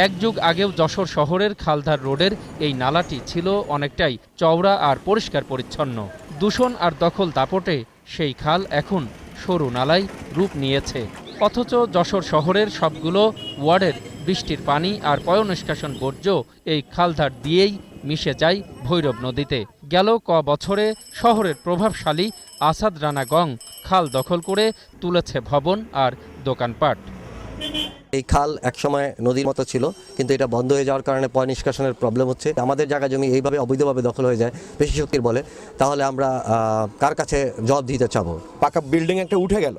এক যুগ আগেও যশোর শহরের খালধার রোডের এই নালাটি ছিল অনেকটাই চওড়া আর পরিষ্কার পরিচ্ছন্ন। দূষণ আর দখল দাপটে সেই খাল এখন সরু নালায় রূপ নিয়েছে। অথচ যশোর শহরের সবগুলো ওয়ার্ডের বৃষ্টির পানি আর পয়ঃনিষ্কাশন বর্জ্য এই খালধার দিয়েই মিশে যায় ভৈরব নদীতে। গেল বছরে শহরের প্রভাবশালী আসাদ রানা গং খাল দখল করে তুলেছে ভবন আর দোকানপাট। এই খাল একসময় নদীর মতো ছিল, কিন্তু এটা বন্ধ হয়ে যাওয়ার কারণে পয় নিষ্কাশনের প্রবলেম হচ্ছে। আমাদের জায়গা জমি এইভাবে অবৈধভাবে দখল হয়ে যায় পেশি শক্তির বলে, তাহলে আমরা কার কাছে জবাব দিতে চাবো? পাকা বিল্ডিং একটা উঠে গেল,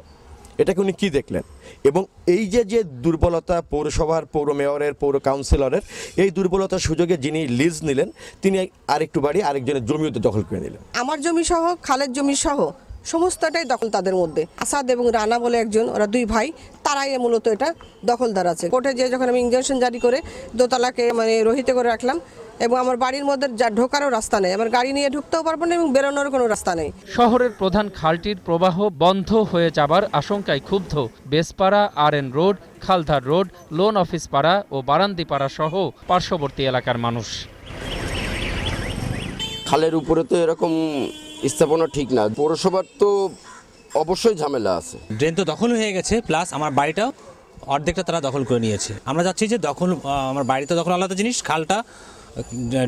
এটাকে উনি কী দেখলেন? এবং এই যে দুর্বলতা পৌরসভার, পৌর মেয়রের, পৌর কাউন্সিলরের, এই দুর্বলতার সুযোগে যিনি লিজ নিলেন তিনি আরেকটু বাড়ি আরেকজনের জমিও দখল করে নিলেন। আমার জমি সহ, খালের জমি সহ সমস্তটাই দখল তাদের মধ্যে। আসাদ এবং রানা বলে একজন, ওরা দুই ভাই, তারাই মূলত এটা দখলদার আছে। কোর্টে যে যখন আমি ইনজাংশন জারি করে দোতলাকে রহিত করে রাখলাম, এবং আমার বাড়ির মধ্যে ঢোকারও রাস্তা নেই, আমার গাড়ি নিয়ে ঢুকতেও পারবো না এবং বেরোনোর কোনো রাস্তা নেই। শহরের প্রধান খালটির প্রবাহ বন্ধ হয়ে যাবার আশঙ্কায় ক্ষুব্ধ Bespara, RN road, Khaldhar road, loan office পাড়া ও বারান্দিপাড়া সহ পার্শ্ববর্তী এলাকার মানুষ। খালের উপরে তো এরকম স্থাপনা ঠিক না, পৌরসভার তো অবশ্যই ঝামেলা আছে। ড্রেন তো দখল হয়ে গেছে, প্লাস আমার বাড়িটাও অর্ধেকটা তারা দখল করে নিয়েছে। আমরা চাচ্ছি যে দখল, আমার বাড়িতে দখল আলাদা জিনিস, খালটা,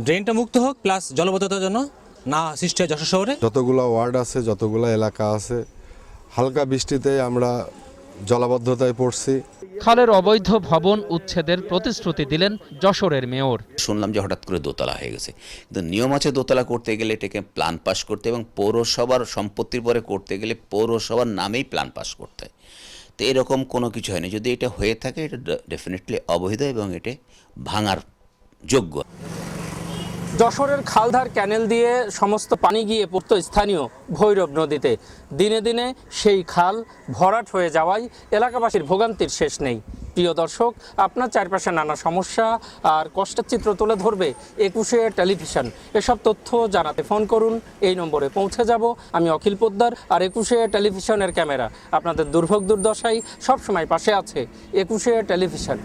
ড্রেনটা মুক্ত হোক, প্লাস জলবদ্ধতার জন্য না সৃষ্টি হয় যশোর শহরে। যতগুলো ওয়ার্ড আছে, যতগুলো এলাকা আছে, হালকা বৃষ্টিতে আমরা জলাবদ্ধতায় পড়ছি। খালের অবৈধ ভবন উচ্ছেদের প্রতিশ্রুতি দিলেন যশোরের মেয়র। শুনলাম যে হঠাৎ করে দোতলা হয়ে গেছে, কিন্তু নিয়ম আছে দোতলা করতে গেলে এটাকে প্ল্যান পাস করতে, এবং পৌরসভার সম্পত্তির পরে করতে গেলে পৌরসভার নামেই প্ল্যান পাস করতে হয়। তো এরকম কোনো কিছু হয়নি। যদি এটা হয়ে থাকে, এটা ডেফিনেটলি অবৈধ এবং এটা ভাঙার যোগ্য। যশোরের খালধার ক্যানেল দিয়ে সমস্ত পানি গিয়ে পড়তো স্থানীয় ভৈরব নদীতে। দিনে দিনে সেই খাল ভরাট হয়ে যাওয়ায় এলাকাবাসীর ভোগান্তির শেষ নেই। প্রিয় দর্শক, আপনার চারপাশে নানা সমস্যা আর কষ্টের চিত্র তুলে ধরবে 21 টেলিভিশন। এসব তথ্য জানাতে ফোন করুন, এই নম্বরে পৌঁছে যাব। আমি অখিল পোদ্দার, আর 21 টেলিভিশনের ক্যামেরা আপনাদের দুর্ভোগ দুর্দশায় সবসময় পাশে আছে। 21 টেলিভিশন।